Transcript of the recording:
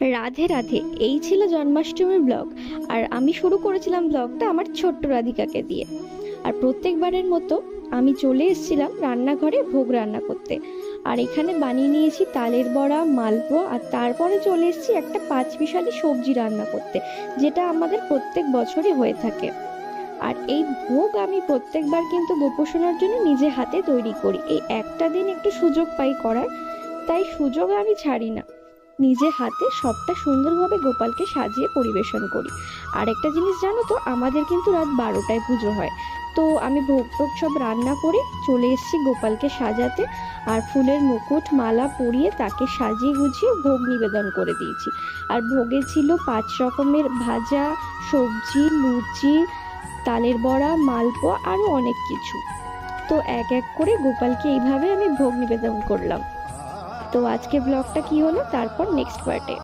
রাধে রাধে। এই ছিল জন্মাষ্টমীর ব্লগ। আর আমি শুরু করেছিলাম ব্লগটা আমার ছোট্ট রাধিকাকে দিয়ে। আর প্রত্যেকবারের মতো আমি চলে এসেছিলাম রান্নাঘরে ভোগ রান্না করতে। আর এখানে বানিয়ে নিয়েছি তালের বড়া, মালপোয়া, আর তারপরে চলে এসেছি একটা পাঁচমিশালি সবজি রান্না করতে, যেটা আমাদের প্রত্যেক বছরই হয়ে থাকে। আর এই ভোগ আমি প্রত্যেকবার কিন্তু গোপোষণার জন্য নিজে হাতে তৈরি করি। এই একটা দিন একটু সুযোগ পাই করার, তাই সুযোগ আমি ছাড়ি না। নিজে হাতে সবটা সুন্দরভাবে গোপালকে সাজিয়ে পরিবেশন করি। আর একটা জিনিস জানো তো, আমাদের কিন্তু রাত 12টায় পুজো হয়। তো আমি ভোগ টোগ সব রান্না করে চলে এসেছি গোপালকে সাজাতে। আর ফুলের মুকুট মালা পরিয়ে তাকে সাজিয়ে গুছিয়ে ভোগ নিবেদন করে দিয়েছি। আর ভোগে ছিল 5 রকমের ভাজা, সবজি, লুচি, তালের বড়া, মালপোয়া, আরো অনেক কিছু। তো এক এক করে গোপালকে এইভাবে আমি ভোগ নিবেদন করলাম। তো আজকে ব্লগটা কি হলো তারপর নেক্সট পার্টে।